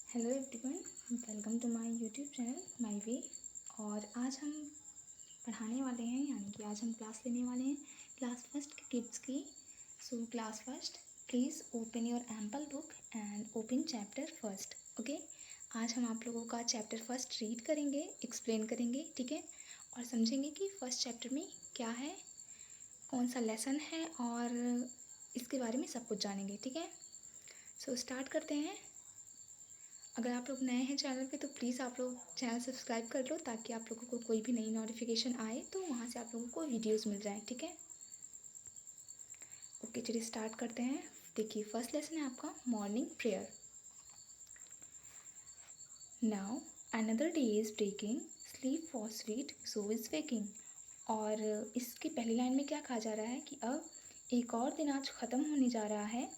Hello everyone, welcome to my YouTube channel my way. और आज हम पढ़ाने वाले हैं, यानी कि आज हम क्लास लेने वाले हैं क्लास फर्स्ट के किड्स की। So class first, please open your ample book and open chapter first. Okay, आज हम आप लोगों का चैप्टर फर्स्ट रीड करेंगे, एक्सप्लेन करेंगे, ठीक है, और समझेंगे कि फर्स्ट चैप्टर में क्या है, कौन सा लेसन है, और इसके बारे में सब कुछ जानेंगे, ठीक है। सो स्टार्ट करते हैं। अगर आप लोग नए हैं चैनल पे तो प्लीज़ आप लोग चैनल सब्सक्राइब कर लो, ताकि आप लोगों को कोई भी नई नोटिफिकेशन आए तो वहाँ से आप लोगों को वीडियोस मिल जाए, ठीक है। ओके, चलिए स्टार्ट करते हैं। देखिए, फर्स्ट लेसन है आपका morning prayer. Now another day is breaking, sleep was sweet so is waking. और इसकी पहली लाइन में क्या कहा जा रहा है कि अब एक और दिन आज ख़त्म होने जा रहा है।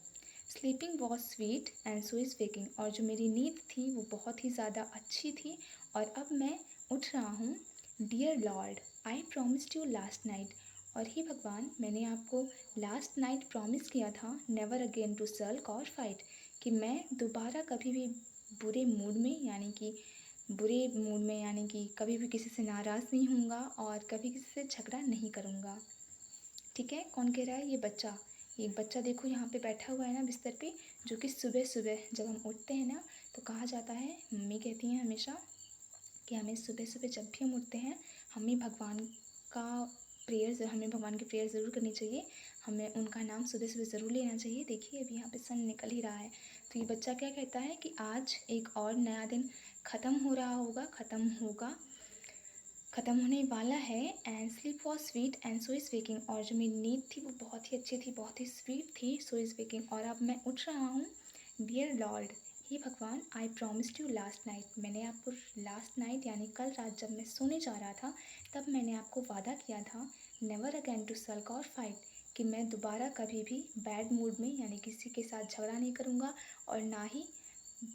Sleeping was sweet and so is waking. और जो मेरी नींद थी वो बहुत ही ज़्यादा अच्छी थी और अब मैं उठ रहा हूँ। Dear Lord, I promised you last night. और ही भगवान, मैंने आपको लास्ट नाइट प्रॉमिस किया था, नेवर अगेन टू सल्क और फाइट, कि मैं दोबारा कभी भी बुरे मूड में, यानी कि कभी भी किसी से नाराज़ नहीं होऊंगा और कभी किसी से झगड़ा नहीं करूँगा। ठीक है, कौन कह रहा है? ये बच्चा। एक बच्चा देखो यहाँ पे बैठा हुआ है ना बिस्तर पे, जो कि सुबह सुबह जब हम उठते हैं ना तो कहा जाता है, मम्मी कहती हैं हमेशा कि हमें सुबह सुबह जब भी हम उठते हैं हमें भगवान की प्रेयर ज़रूर करनी चाहिए। हमें उनका नाम सुबह सुबह ज़रूर लेना चाहिए। देखिए अभी यहाँ पे सन निकल ही रहा है। तो ये बच्चा क्या कहता है कि आज एक और नया दिन ख़त्म होने वाला है। And sleep was sweet and so is waking. और जो मेरी नींद थी वो बहुत ही अच्छी थी, बहुत ही स्वीट थी, सो इज़ वेकिंग। और अब मैं उठ रहा हूँ। डियर लॉर्ड, हे भगवान, आई प्रॉमिस्ड यू लास्ट नाइट। मैंने आपको लास्ट नाइट यानी कल रात जब मैं सोने जा रहा था तब मैंने आपको वादा किया था, नेवर अगेन टू सल्क और फाइट, कि मैं दोबारा कभी भी बैड मूड में यानी किसी के साथ झगड़ा नहीं करूँगा और ना ही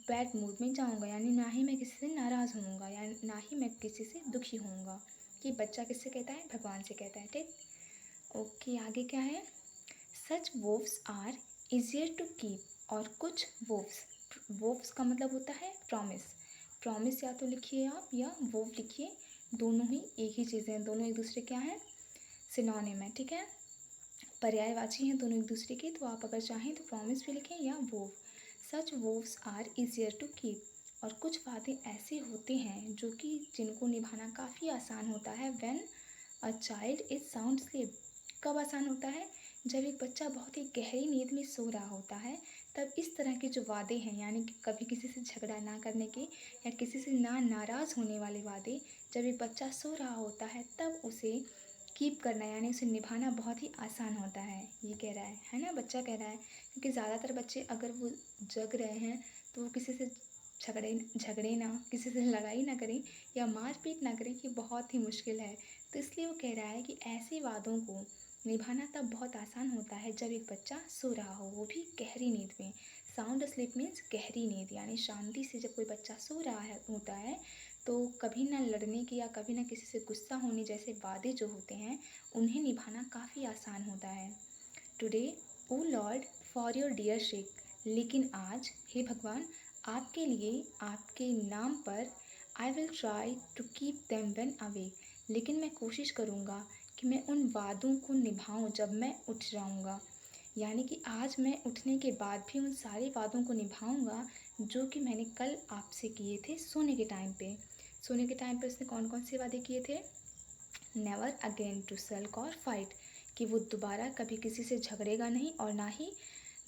बैड मूड में जाऊंगा, यानी ना ही मैं किसी से नाराज़ होऊंगा या ना ही मैं किसी से दुखी होऊंगा। ये बच्चा किससे कहता है? भगवान से कहता है, ठीक। ओके, आगे क्या है? Such vows are easier to keep. और कुछ वोव्स का मतलब होता है प्रॉमिस या तो लिखिए आप या वोव लिखिए, दोनों ही एक ही चीज़ें हैं, दोनों एक दूसरे क्या हैं? सिनोनिम है, ठीक है, पर्यायवाची हैं दोनों एक दूसरे के। तो आप अगर चाहें तो प्रॉमिस भी लिखें या vow. Such vows are easier to keep. और कुछ वादे ऐसे होते हैं जो कि जिनको निभाना काफ़ी आसान होता है। When a child is sound sleep. कब आसान होता है? जब एक बच्चा बहुत ही गहरी नींद में सो रहा होता है, तब इस तरह के जो वादे हैं, यानी कि कभी किसी से झगड़ा ना करने के या किसी से ना नाराज़ होने वाले वादे, जब एक बच्चा सो रहा होता है तब उसे कीप करना यानी उसे निभाना बहुत ही आसान होता है। ये कह रहा है ना, बच्चा कह रहा है। क्योंकि ज़्यादातर बच्चे अगर वो जग रहे हैं तो वो किसी से झगड़े ना, किसी से लड़ाई ना करें या मारपीट ना करें, ये बहुत ही मुश्किल है। तो इसलिए वो कह रहा है कि ऐसे वादों को निभाना तब बहुत आसान होता है जब एक बच्चा सो रहा हो, वो भी गहरी नींद में। साउंड स्लीप मीन्स गहरी नींद, यानी शांति से जब कोई बच्चा सो रहा होता है तो कभी ना लड़ने के या कभी ना किसी से गुस्सा होने जैसे वादे जो होते हैं उन्हें निभाना काफ़ी आसान होता है। Today O Lord for your dear sake. लेकिन आज हे भगवान, आपके लिए, आपके नाम पर, I will try to keep them when awake. लेकिन मैं कोशिश करूँगा कि मैं उन वादों को निभाऊँ जब मैं उठ जाऊँगा। यानी कि आज मैं उठने के बाद भी उन सारे वादों को निभाऊँगा जो कि मैंने कल आपसे किए थे सोने के टाइम पे। सोने के टाइम पे उसने कौन कौन से वादे किए थे? नेवर अगेन टू सल्क और फाइट, कि वो दोबारा कभी किसी से झगड़ेगा नहीं और ना ही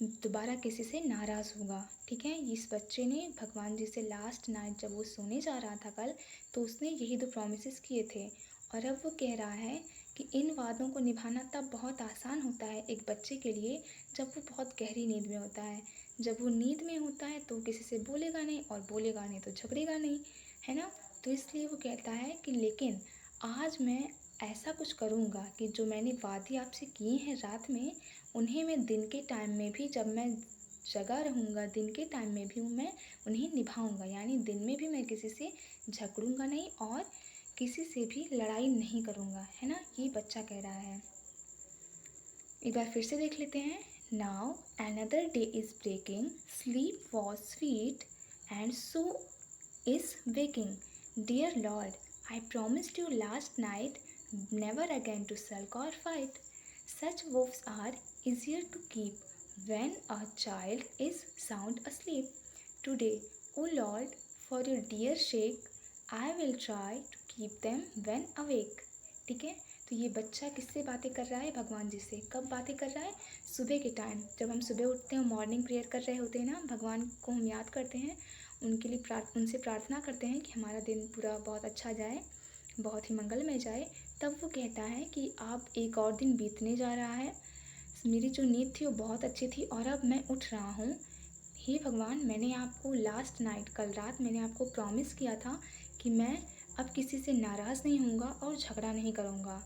दोबारा किसी से नाराज़ होगा। ठीक है, इस बच्चे ने भगवान जी से लास्ट नाइट जब वो सोने जा रहा था कल, तो उसने यही दो प्रॉमिसेस किए थे। और अब वो कह रहा है कि इन वादों को निभाना तब बहुत आसान होता है एक बच्चे के लिए जब वो बहुत गहरी नींद में होता है। जब वो नींद में होता है तो किसी से बोलेगा नहीं और बोलेगा नहीं तो झगड़ेगा नहीं, है ना। तो इसलिए वो कहता है कि लेकिन आज मैं ऐसा कुछ करूँगा कि जो मैंने वादे आपसे किए हैं रात में, उन्हें मैं दिन के टाइम में भी, जब मैं जगा रहूँगा दिन के टाइम में भी मैं उन्हें निभाऊँगा। यानी दिन में भी मैं किसी से झगड़ूंगा नहीं और किसी से भी लड़ाई नहीं करूँगा, है ना। ये बच्चा कह रहा है। एक बार फिर से देख लेते हैं। Now another day is breaking, sleep was sweet and so is waking. Dear Lord, I promised you last night never again to sulk or fight. Such vows are easier to keep when a child is sound asleep. Today, O Lord, for your dear sake, I will try to keep them when awake. ठीक है, तो ये बच्चा किससे बातें कर रहा है? भगवान जी से। कब बातें कर रहा है? सुबह के टाइम, जब हम सुबह उठते हैं, मॉर्निंग प्रेयर कर रहे होते हैं ना, भगवान को हम याद करते हैं, उनके लिए उनसे प्रार्थना करते हैं कि हमारा दिन पूरा बहुत अच्छा जाए, बहुत ही मंगलमय जाए। तब वो कहता है कि अब एक और दिन बीतने जा रहा है, मेरी जो नींद थी वो बहुत अच्छी थी और अब मैं उठ रहा हूँ। हे भगवान, मैंने आपको लास्ट नाइट, कल रात मैंने आपको प्रॉमिस किया था कि मैं अब किसी से नाराज़ नहीं होऊंगा और झगड़ा नहीं करूँगा।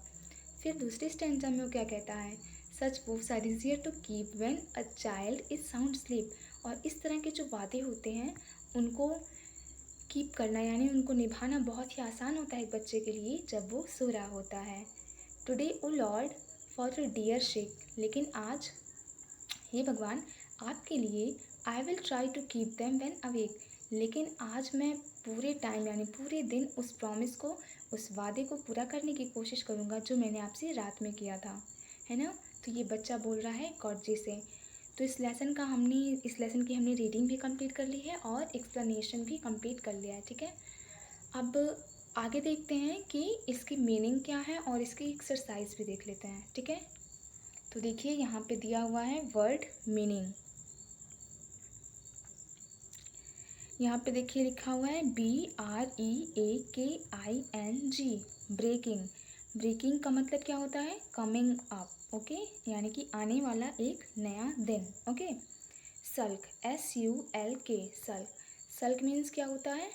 फिर दूसरी स्टैंजा में वो क्या कहता है? Such vows are easier to keep when a child is sound sleep. और इस तरह के जो वादे होते हैं उनको कीप करना, यानी उनको निभाना बहुत ही आसान होता है एक बच्चे के लिए जब वो सो रहा होता है। Today O Lord for your dear sake, लेकिन आज हे भगवान आपके लिए I will try to keep them when awake, लेकिन आज मैं पूरे टाइम यानी पूरे दिन उस प्रॉमिस को, उस वादे को पूरा करने की कोशिश करूँगा जो मैंने आपसे रात में किया था, है ना। तो ये बच्चा बोल रहा है गॉड जी से। तो इस लेसन की हमने रीडिंग भी कंप्लीट कर ली है और एक्सप्लेनेशन भी कंप्लीट कर लिया है, ठीक है। अब आगे देखते हैं कि इसकी मीनिंग क्या है और इसकी एक्सरसाइज भी देख लेते हैं, ठीक है। तो देखिए यहाँ पे दिया हुआ है वर्ड मीनिंग। यहाँ पे देखिए लिखा हुआ है BREAKING, ब्रेकिंग। ब्रेकिंग का मतलब क्या होता है? कमिंग अप, ओके, यानी कि आने वाला एक नया दिन, ओके। सल्क, SULK, सल्क। सल्क मीन्स क्या होता है?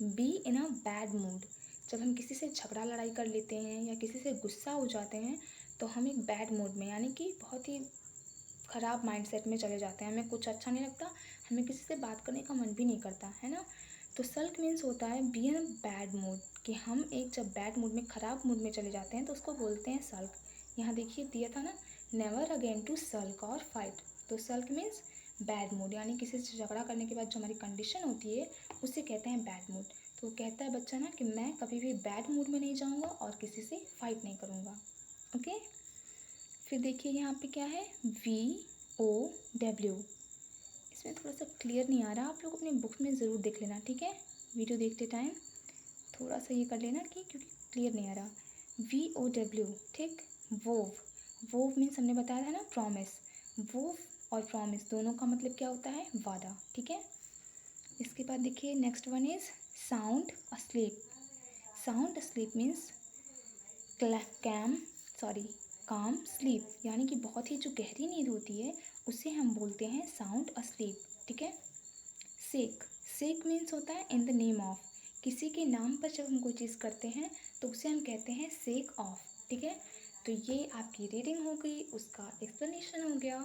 B in a bad mood. जब हम किसी से झगड़ा लड़ाई कर लेते हैं या किसी से गुस्सा हो जाते हैं तो हम एक बैड मूड में, यानी कि बहुत ही ख़राब माइंडसेट में चले जाते हैं, हमें कुछ अच्छा नहीं लगता, हमें किसी से बात करने का मन भी नहीं करता, है ना। तो सल्क मीन्स होता है बी इन बैड मूड, कि हम एक जब बैड मूड में, ख़राब मूड में चले जाते हैं तो उसको बोलते हैं सल्क। यहाँ देखिए दिया था ना, नेवर अगेन टू सल्क और फाइट। तो सल्क मीन्स बैड मूड, यानी किसी से झगड़ा करने के बाद जो हमारी कंडीशन होती है उसे कहते हैं बैड मूड। तो कहता है बच्चा ना कि मैं कभी भी बैड मूड में नहीं जाऊँगा और किसी से फाइट नहीं करूँगा, ओके। फिर देखिए यहाँ पे क्या है, VOW। इसमें थोड़ा सा क्लियर नहीं आ रहा, आप लोग अपनी बुक में ज़रूर देख लेना, ठीक है। वीडियो देखते टाइम थोड़ा सा ये कर लेना कि क्योंकि क्लियर नहीं आ रहा। VOW, ठीक। वोव, वोव मीन्स हमने बताया था ना प्रॉमिस। वोव और प्रॉमिस दोनों का मतलब क्या होता है? वादा, ठीक है। इसके बाद देखिए next one is sound asleep. Sound asleep means काम स्लीप, यानी कि बहुत ही जो गहरी नींद होती है उसे हम बोलते हैं साउंड अस्लीप, ठीक है। सेक, सेक मीन्स होता है इन द नेम ऑफ। किसी के नाम पर जब हम कोई चीज़ करते हैं तो उसे हम कहते हैं सेक ऑफ, ठीक है। तो ये आपकी रीडिंग हो गई, उसका एक्सप्लेनेशन हो गया,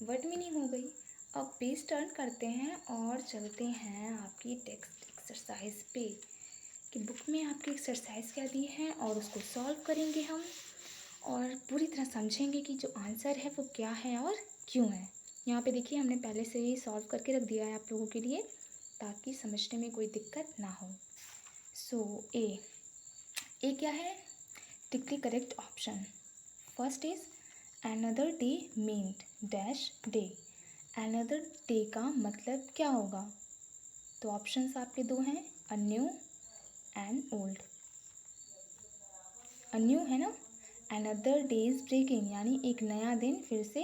वर्ड मीनिंग हो गई। अब पेज टर्न करते हैं और चलते हैं आपकी टेक्स्ट एक्सरसाइज पे, कि बुक में आपकी एक्सरसाइज क्या दी है और उसको सॉल्व करेंगे हम और पूरी तरह समझेंगे कि जो आंसर है वो क्या है और क्यों है। यहाँ पे देखिए हमने पहले से ही सॉल्व करके रख दिया है आप लोगों के लिए ताकि समझने में कोई दिक्कत ना हो। सो ए क्या है? Tick the correct option. First is another day meant dash day. Another day का मतलब क्या होगा? तो ऑप्शंस आपके दो हैं, a new and old. A new है ना, अनदर डे इज ब्रेकिंग, यानी एक नया दिन फिर से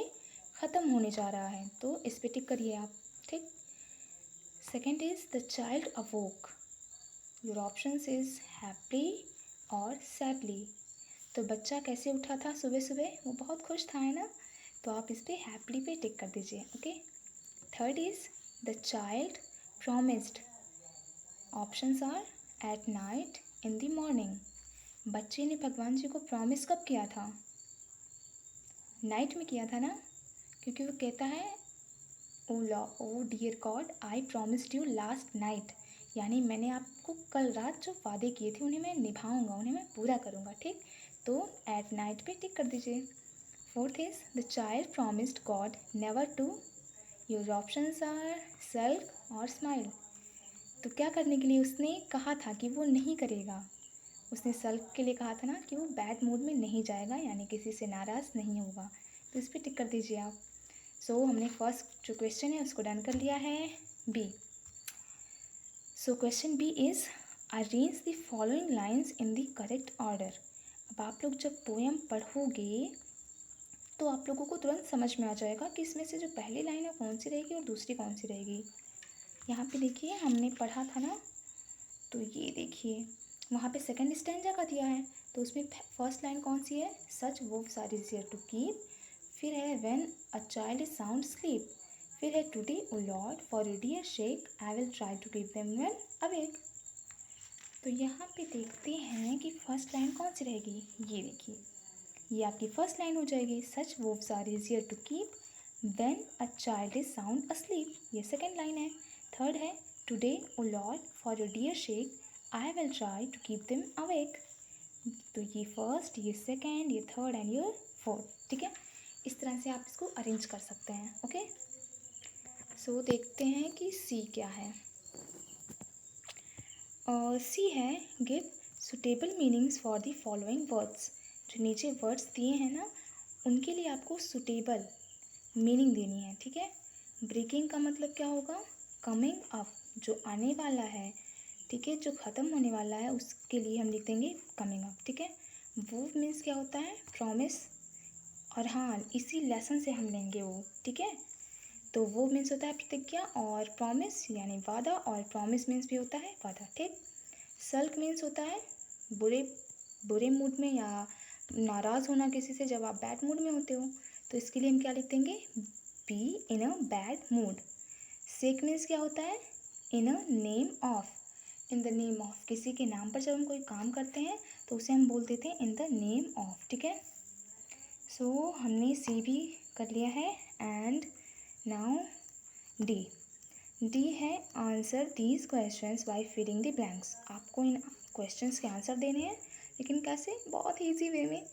ख़त्म होने जा रहा है, तो इस पे टिक करिए आप, ठीक। Second is the child अवोक। Your options is happy और सैडली। तो बच्चा कैसे उठा था सुबह सुबह? वो बहुत खुश था, है ना, तो आप इस पर हैप्पली पे टिक कर दीजिए, okay. Third is the child promised. Options are at night, in the morning. बच्चे ने भगवान जी को प्रॉमिस कब किया था? नाइट में किया था ना, क्योंकि वो कहता है oh dear God I promised you last night, यानी मैंने आपको कल रात जो वादे किए थे उन्हें मैं निभाऊंगा, उन्हें मैं पूरा करूंगा, ठीक। तो एट नाइट पे टिक कर दीजिए। Fourth is the child promised God never to. Your options are sulk or smile. तो क्या करने के लिए उसने कहा था कि वो नहीं करेगा। उसने सल्क के लिए कहा था ना कि वो बैड मूड में नहीं जाएगा, यानी किसी से नाराज़ नहीं होगा। तो इस पर टिक कर दीजिए आप। सो हमने फर्स्ट जो क्वेश्चन है उसको डन कर लिया है, B. So question B is arrange the following lines in the correct order. अब आप लोग जब पोएम पढ़ोगे तो आप लोगों को तुरंत समझ में आ जाएगा कि इसमें से जो पहली लाइन है कौन सी रहेगी और दूसरी कौन सी रहेगी। यहाँ पे देखिए हमने पढ़ा था ना, तो ये देखिए वहाँ पे सेकंड स्टैंजा का दिया है, तो उसमें फर्स्ट लाइन कौन सी है, such vows are easier to keep. फिर है when a child is sound sleep. फिर है today O Lord for your dear sake I will try to keep them when awake. तो यहाँ पे देखते हैं कि फर्स्ट लाइन कौन सी रहेगी। ये देखिए, ये आपकी फर्स्ट लाइन हो जाएगी, such vows are easier to keep when a child is sound asleep. ये सेकेंड लाइन है। थर्ड है today O Lord for your dear sake I will try to keep them awake. तो ये first, ये second, ये third and ये fourth. ठीक है, इस तरह से आप इसको अरेंज कर सकते हैं। ओके, सो देखते हैं कि सी क्या है। सी है give suitable meanings for the following words. जो नीचे वर्ड्स दिए हैं ना, उनके लिए आपको सुटेबल मीनिंग देनी है। ठीक है, ब्रेकिंग का मतलब क्या होगा, कमिंग अप, जो आने वाला है। ठीक है, जो ख़त्म होने वाला है उसके लिए हम लिख देंगे कमिंग अप। ठीक है, वो मीन्स क्या होता है, प्रॉमिस। और हाँ, इसी लेसन से हम लेंगे वो। ठीक है, तो वो मीन्स होता है प्रतिज्ञा, और प्रॉमिस यानी वादा, और प्रॉमिस मीन्स भी होता है वादा। ठीक, सल्क मीन्स होता है बुरे बुरे मूड में या नाराज़ होना किसी से, जब आप बैड मूड में होते हो। तो इसके लिए हम क्या लिख देंगे, be in a bad mood. Sake means क्या होता है, in a name of, in the name of, किसी के नाम पर जब हम कोई काम करते हैं तो उसे हम बोल देते हैं इन द नेम ऑफ। ठीक है, सो हमने सी भी कर लिया है। And now D. डी है answer these questions by filling the blanks. आपको इन क्वेश्चंस के आंसर देने हैं, लेकिन कैसे, बहुत ईजी वे में।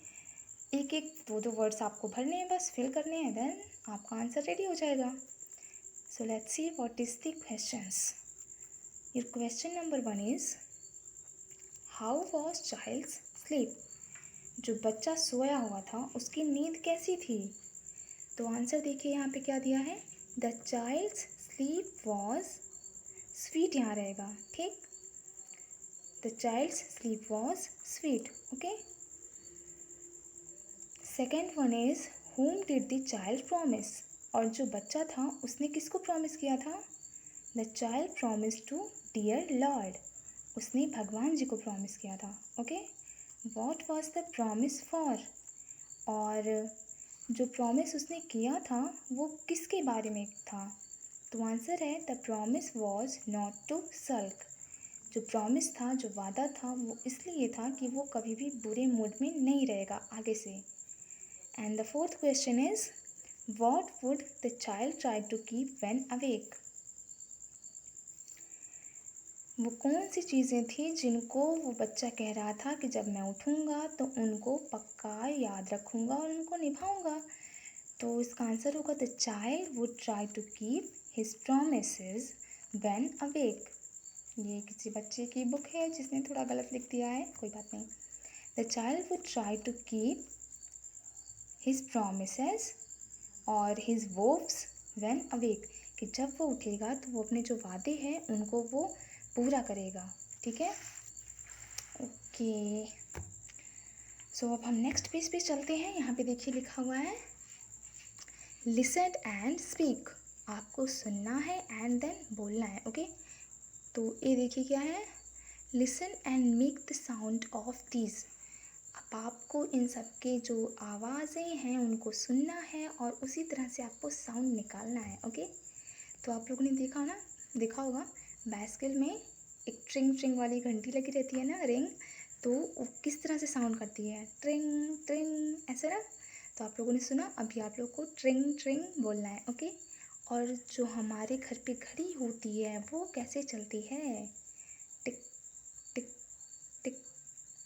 एक एक दो दो वर्ड्स आपको भरने हैं, बस फिल करने हैं, देन आपका आंसर रेडी हो जाएगा। So let's see what is the questions. Your question number 1 is how was child's sleep. जो बच्चा सोया हुआ था उसकी नींद कैसी थी। तो आंसर देखिए यहाँ पे क्या दिया है, the child's sleep was sweet यहाँ रहेगा। ठीक, the child's sleep was sweet. Okay, second one is whom did the child promise. और जो बच्चा था उसने किसको प्रॉमिस किया था, the child promise to dear Lord. उसने भगवान जी को प्रॉमिस किया था। Okay, what was the promise for. और जो प्रॉमिस उसने किया था वो किसके बारे में था। तो आंसर है the promise was not to sulk. जो प्रॉमिस था, जो वादा था, वो इसलिए था कि वो कभी भी बुरे मूड में नहीं रहेगा आगे से। And the fourth question is what would the child try to keep when awake. वो कौन सी चीज़ें थी जिनको वो बच्चा कह रहा था कि जब मैं उठूँगा तो उनको पक्का याद रखूँगा और उनको निभाऊँगा। तो इसका आंसर होगा the child would try to keep his promises when awake. ये किसी बच्चे की बुक है जिसने थोड़ा गलत लिख दिया है, कोई बात नहीं। The child would try to keep his promises और हिज वोव्स व्हेन अवेक, कि जब वो उठेगा तो वो अपने जो वादे हैं उनको वो पूरा करेगा। ठीक है, ओके। सो अब हम नेक्स्ट पेज पे चलते हैं। यहाँ पे देखिए लिखा हुआ है लिसन एंड स्पीक। आपको सुनना है एंड देन बोलना है। ओके, तो ये देखिए क्या है, listen and make the sound of these. अब आपको इन सब के जो आवाज़ें हैं उनको सुनना है और उसी तरह से आपको साउंड निकालना है। ओके, तो आप लोगों ने देखा होगा बाइसिकल में एक ट्रिंग ट्रिंग वाली घंटी लगी रहती है ना, रिंग, तो वो किस तरह से साउंड करती है, ट्रिंग ट्रिंग, ऐसे ना। तो आप लोगों ने सुना, अभी आप लोग को ट्रिंग ट्रिंग बोलना है। ओके, और जो हमारे घर पे घड़ी होती है वो कैसे चलती है, टिक टिक टिक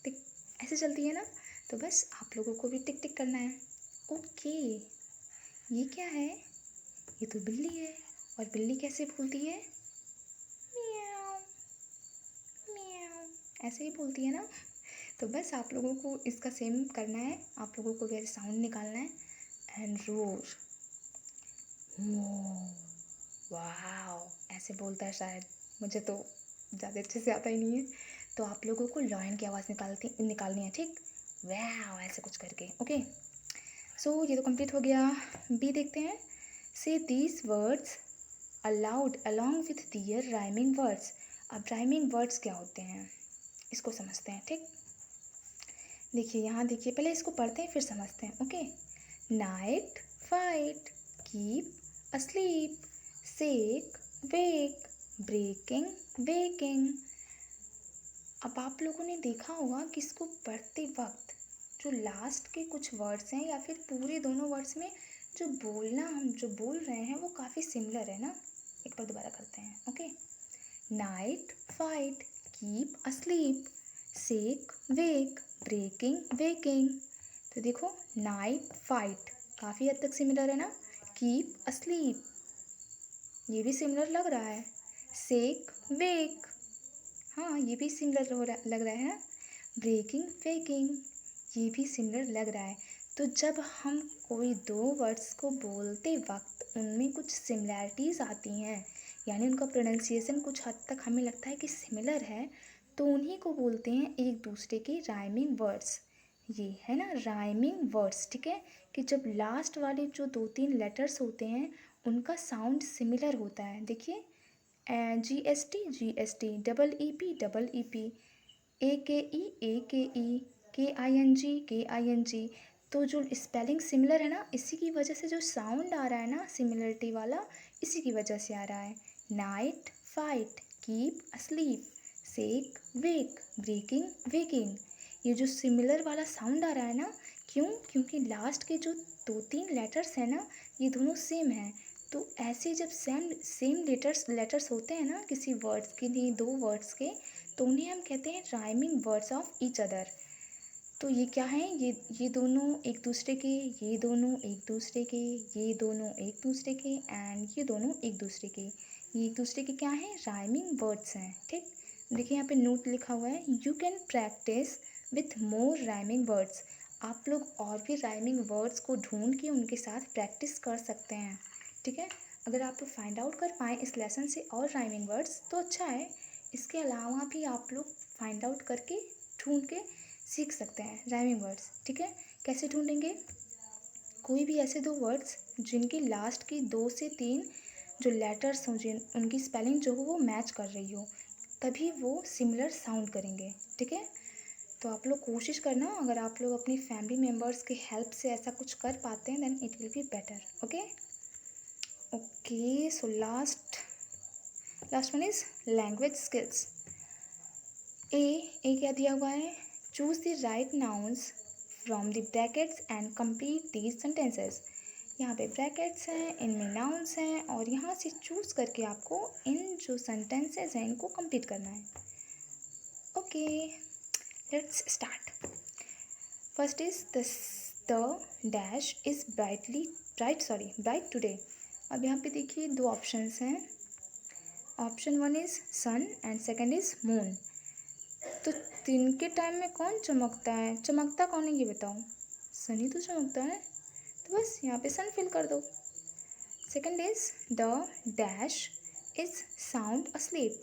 टिक, ऐसे चलती है ना। तो बस आप लोगों को भी टिक टिक करना है। ओके, ये क्या है, ये तो बिल्ली है। और बिल्ली कैसे बोलती है, म्याऊ। ऐसे ही बोलती है ना। तो बस आप लोगों को इसका सेम करना है, आप लोगों को भी ऐसे साउंड निकालना है। एंड रोर, वाओ, ऐसे बोलता है शायद, मुझे तो ज़्यादा अच्छे से आता ही नहीं है। तो आप लोगों को लॉयन की आवाज़ निकालनी है, ठीक, वाओ ऐसे कुछ करके। ओके, सो ये तो कंप्लीट हो गया। बी देखते हैं। Say these words aloud along with their rhyming words. अब राइमिंग वर्ड्स क्या होते हैं इसको समझते हैं, ठीक। देखिए यहाँ देखिए, पहले इसको पढ़ते हैं फिर समझते हैं। Okay, night, fight, keep, asleep, sake, wake, breaking, waking. अब आप लोगों ने देखा होगा कि इसको पढ़ते वक्त जो लास्ट के कुछ वर्ड्स हैं या फिर पूरे दोनों वर्ड्स में जो बोलना हम जो बोल रहे हैं वो काफ़ी सिमिलर है ना। एक बार दोबारा करते हैं। Okay, night, fight, keep, asleep, sake, wake, breaking, waking. तो देखो, नाइट, फाइट काफ़ी हद तक सिमिलर है ना। कीप, अस्लीप, ये भी सिमिलर लग रहा है। सेक, वेक, हाँ ये भी सिमिलर लग रहा है ना। ब्रेकिंग, वेकिंग, ये भी सिमिलर लग रहा है। तो जब हम कोई दो वर्ड्स को बोलते वक्त उनमें कुछ सिमिलैरिटीज़ आती हैं, यानी उनका प्रोनाउंसिएशन कुछ हद तक हमें लगता है कि सिमिलर है, तो उन्हीं को बोलते हैं एक दूसरे के राइमिंग वर्ड्स। ये है ना राइमिंग वर्ड्स, ठीक है, कि जब लास्ट वाले जो 2-3 लेटर्स होते हैं उनका साउंड सिमिलर होता है। देखिए, GST, GST, EEP, AKE, KING। तो जो स्पेलिंग सिमिलर है ना, इसी की वजह से जो साउंड आ रहा है ना सिमिलरिटी वाला, इसी की वजह से आ रहा है। Night, fight, keep, asleep, sake, wake, breaking, waking. ये जो सिमिलर वाला साउंड आ रहा है ना, क्यों? क्योंकि लास्ट के जो 2-3 लेटर्स हैं ना, ये दोनों सेम हैं। तो ऐसे जब सेम सेम लेटर्स होते हैं ना किसी वर्ड्स के लिए, दो वर्ड्स के, तो उन्हें हम कहते हैं rhyming words of each other. तो ये क्या है, ये दोनों एक दूसरे के, ये दोनों एक दूसरे के, ये दोनों एक दूसरे के, एंड ये दोनों एक दूसरे के, ये एक दूसरे के क्या हैं, राइमिंग वर्ड्स हैं, ठीक। देखिए यहाँ पे नोट लिखा हुआ है, you can practice with more rhyming words. आप लोग और भी राइमिंग वर्ड्स को ढूंढ के उनके साथ प्रैक्टिस कर सकते हैं, ठीक है। अगर आप लोग फाइंड आउट कर पाएँ इस लेसन से और राइमिंग वर्ड्स तो अच्छा है। इसके अलावा भी आप लोग फाइंड आउट करके ढूंढ के सीख सकते हैं राइमिंग वर्ड्स, ठीक है। कैसे ढूंढेंगे? कोई भी ऐसे दो वर्ड्स जिनकी लास्ट की 2 से 3 जो लेटर्स हों, जिन उनकी स्पेलिंग जो हो वो मैच कर रही हो, तभी वो सिमिलर साउंड करेंगे, ठीक है। तो आप लोग कोशिश करना, अगर आप लोग अपनी फैमिली मेम्बर्स की हेल्प से ऐसा कुछ कर पाते हैं then it will be better. Okay okay, so last one is language skills. A क्या दिया हुआ है, choose the right nouns from the brackets and complete these sentences. यहाँ पे ब्रैकेट्स हैं, इनमें नाउन्स हैं, और यहाँ से चूज करके आपको इन जो सेंटेंसेस हैं इनको कंप्लीट करना है। Okay, let's start. First is the dash is bright today. अब यहाँ पे देखिए दो ऑप्शंस हैं। Option 1 is sun and second is moon. तो दिन के टाइम में कौन चमकता है, चमकता कौन है ये बताओ? सन ही तो चमकता है, तो बस यहाँ पे सन फिल कर दो। Second is the dash is sound asleep,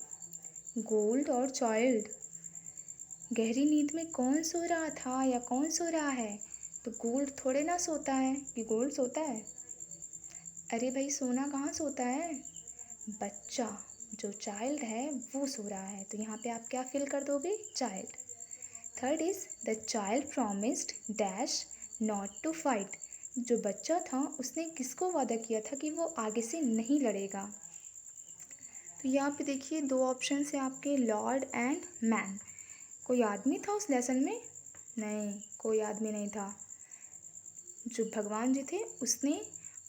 gold और चाइल्ड। गहरी नींद में कौन सो रहा था या कौन सो रहा है? तो गोल्ड थोड़े ना सोता है कि गोल्ड सोता है। अरे भाई, सोना कहाँ सोता है? बच्चा जो चाइल्ड है वो सो रहा है, तो यहाँ पे आप क्या फिल कर दोगे, child. Third is the child promised dash not to fight. जो बच्चा था उसने किसको वादा किया था कि वो आगे से नहीं लड़ेगा। तो यहाँ पे देखिए दो ऑप्शन है आपके, लॉर्ड एंड मैन। कोई आदमी था उस लेसन में? नहीं, कोई आदमी नहीं था। जो भगवान जी थे उसने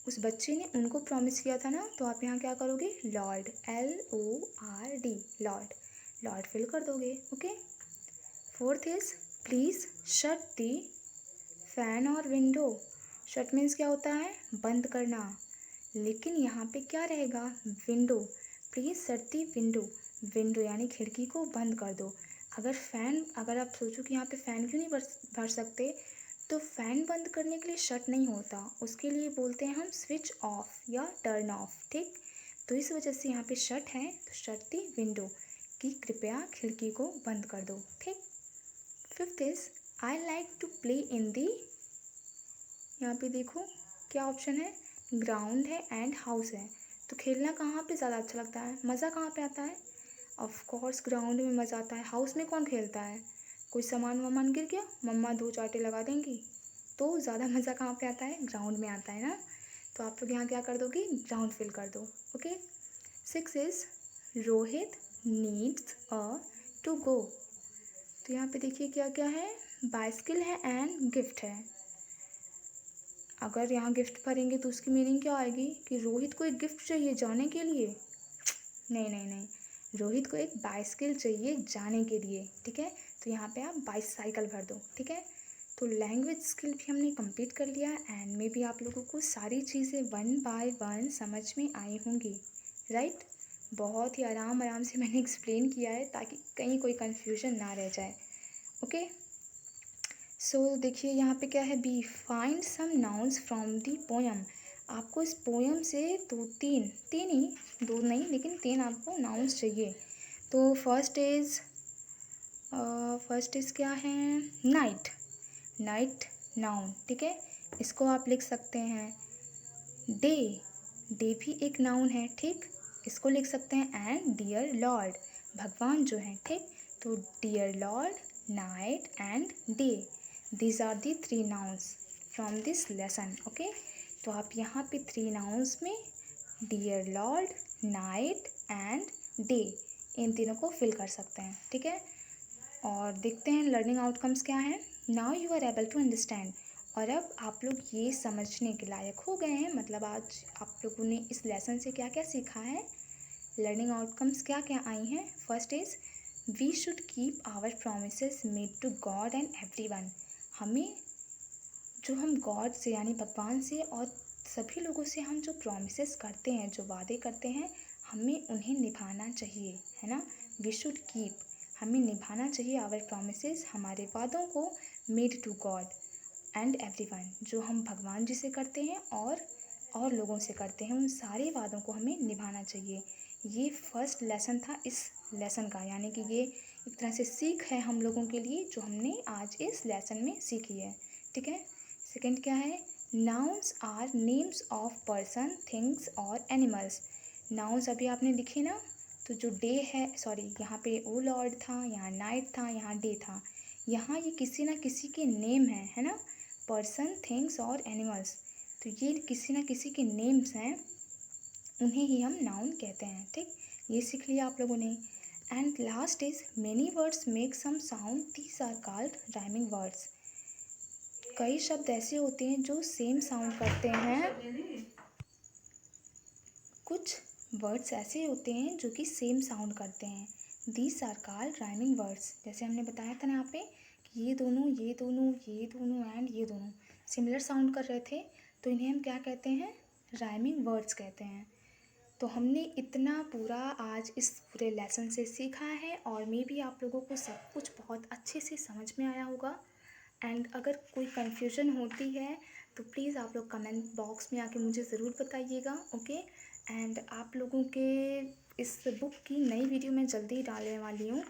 उस बच्चे ने उनको प्रॉमिस किया था ना, तो आप यहाँ क्या करोगे, Lord, LORD, Lord, Lord fill कर दोगे। Okay. Fourth is please shut the fan और विंडो। शट मीन्स क्या होता है, बंद करना, लेकिन यहाँ पे क्या रहेगा, window. Please shut the window, window यानी खिड़की को बंद कर दो। अगर आप सोचो कि यहाँ पे फ़ैन क्यों नहीं भर सकते, तो फ़ैन बंद करने के लिए शट नहीं होता, उसके लिए बोलते हैं हम स्विच ऑफ या टर्न ऑफ, ठीक। तो इस वजह से यहाँ पे शट है, तो शट दी विंडो, कि कृपया खिड़की को बंद कर दो, ठीक। Fifth is I like to play in the, यहाँ पे देखो क्या ऑप्शन है, ग्राउंड है एंड हाउस है। तो खेलना कहाँ पे ज़्यादा अच्छा लगता है, मज़ा कहाँ पे आता है, ऑफ कोर्स ग्राउंड में मज़ा आता है। हाउस में कौन खेलता है, कोई सामान वामान गिर गया, मम्मा दो चांटे लगा देंगी, तो ज़्यादा मज़ा कहाँ पे आता है, ग्राउंड में आता है ना। तो आप लोग यहाँ क्या कर दोगे, ग्राउंड फिल कर दो, okay. Six is Rohit needs a to go. तो यहाँ पे देखिए क्या क्या है, बाइसिकल है एंड गिफ्ट है। अगर यहाँ गिफ्ट भरेंगे तो उसकी मीनिंग क्या आएगी कि रोहित को एक गिफ्ट चाहिए जाने के लिए, नहीं नहीं नहीं, रोहित को एक बाइसिकल चाहिए जाने के लिए, ठीक है। तो यहाँ पे आप बाइसाइकिल भर दो, ठीक है। तो लैंग्वेज स्किल भी हमने कंप्लीट कर लिया एंड मे बी आप लोगों को सारी चीज़ें वन बाय वन समझ में आई होंगी, राइट। बहुत ही आराम आराम से मैंने एक्सप्लेन किया है ताकि कहीं कोई कन्फ्यूजन ना रह जाए, ओके। सो देखिए यहाँ पे क्या है, B find some nouns from the poem. आपको इस पोयम से तीन ही, दो नहीं लेकिन तीन आपको नाउन्स चाहिए। तो फर्स्ट इज़ क्या है, नाइट, नाइट नाउन, ठीक है। इसको आप लिख सकते हैं डे, डे भी एक नाउन है, ठीक। इसको लिख सकते हैं एंड डियर लॉर्ड, भगवान जो हैं, ठीक। तो dear Lord, night and day, these are the three nouns from this lesson, okay. तो आप यहाँ पे थ्री नाउन्स में dear Lord, night and day, इन तीनों को फिल कर सकते हैं, ठीक है। और देखते हैं लर्निंग आउटकम्स क्या हैं। Now you are able to understand, और अब आप लोग ये समझने के लायक हो गए हैं, मतलब आज आप लोगों ने इस लेसन से क्या क्या सीखा है, लर्निंग आउटकम्स क्या क्या आई हैं। First is we should keep our promises made to God and everyone. हमें जो हम गॉड से यानी भगवान से और सभी लोगों से हम जो प्रोमिसेस करते हैं, जो वादे करते हैं, हमें उन्हें निभाना चाहिए, है ना। वी शुड कीप, हमें निभाना चाहिए आवर प्रोमिसेस, हमारे वादों को, made to God and everyone, जो हम भगवान जी से करते हैं और लोगों से करते हैं, उन सारे वादों को हमें निभाना चाहिए। ये फर्स्ट लेसन था इस लेसन का, यानी कि ये एक तरह से सीख है हम लोगों के लिए जो हमने आज इस लेसन में सीखी है, ठीक है। सेकंड क्या है, nouns are names of person, things और एनिमल्स। नाउन्स अभी आपने लिखे ना, तो जो डे है, सॉरी यहाँ पे ओ लॉर्ड था, यहाँ नाइट था, यहाँ डे था, यहाँ ये किसी ना किसी के नेम है ना, पर्सन, थिंग्स और एनिमल्स। तो ये किसी ना किसी के नेम्स हैं, उन्हें ही हम नाउन कहते हैं, ठीक। ये सीख लिया आप लोगों ने। And last is many words make some sound, these are called rhyming words. कई शब्द ऐसे होते हैं जो सेम साउंड करते हैं, कुछ वर्ड्स ऐसे होते हैं जो कि सेम साउंड करते हैं, these are called rhyming words. जैसे हमने बताया था ना यहाँ पे कि ये दोनों एंड ये दोनों सिमिलर साउंड कर रहे थे, तो इन्हें हम क्या कहते हैं, राइमिंग वर्ड्स कहते हैं। तो हमने इतना पूरा आज इस पूरे लेसन से सीखा है, और मे बी आप लोगों को सब कुछ बहुत अच्छे से समझ में आया होगा। एंड अगर कोई कन्फ्यूजन होती है तो प्लीज़ आप लोग कमेंट बॉक्स में आके मुझे ज़रूर बताइएगा, ओके। एंड आप लोगों के इस बुक की नई वीडियो मैं जल्दी ही डालने वाली हूँ।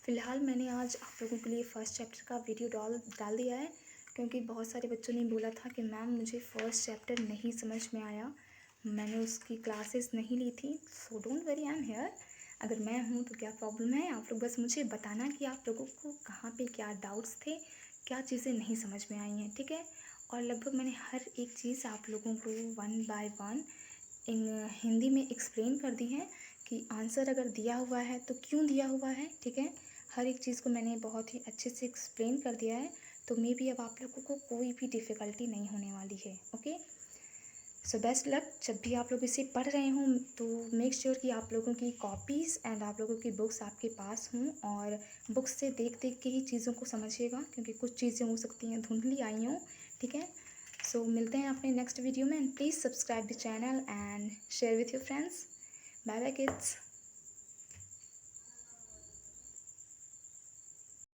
फ़िलहाल मैंने आज आप लोगों के लिए फ़र्स्ट चैप्टर का वीडियो डाल दिया है, क्योंकि बहुत सारे बच्चों ने बोला था कि मैम मुझे फ़र्स्ट चैप्टर नहीं समझ में आया, मैंने उसकी क्लासेस नहीं ली थी। So don't worry, I am here. अगर मैं हूँ तो क्या प्रॉब्लम है, आप लोग बस मुझे बताना कि आप लोगों को कहाँ पे क्या डाउट्स थे, क्या चीज़ें नहीं समझ में आई हैं, ठीक है। और लगभग मैंने हर एक चीज़ आप लोगों को one by one in Hindi में एक्सप्लेन कर दी है, कि आंसर अगर दिया हुआ है तो क्यों दिया हुआ है, ठीक है। हर एक चीज़ को मैंने बहुत ही अच्छे से एक्सप्लेन कर दिया है, तो मे बी अब आप लोगों को कोई भी डिफ़िकल्टी नहीं होने वाली है, ओके। So best luck. जब भी आप लोग इसे पढ़ रहे हों तो मेक श्योर कि आप लोगों की कॉपीज़ एंड आप लोगों की बुक्स आपके पास हों, और बुक्स से देख देख के ही चीज़ों को समझिएगा, क्योंकि कुछ चीज़ें हो सकती हैं धुंधली आई हों, ठीक है। सो मिलते हैं अपने नेक्स्ट वीडियो में, and please subscribe the channel and share with your friends. Bye bye kids.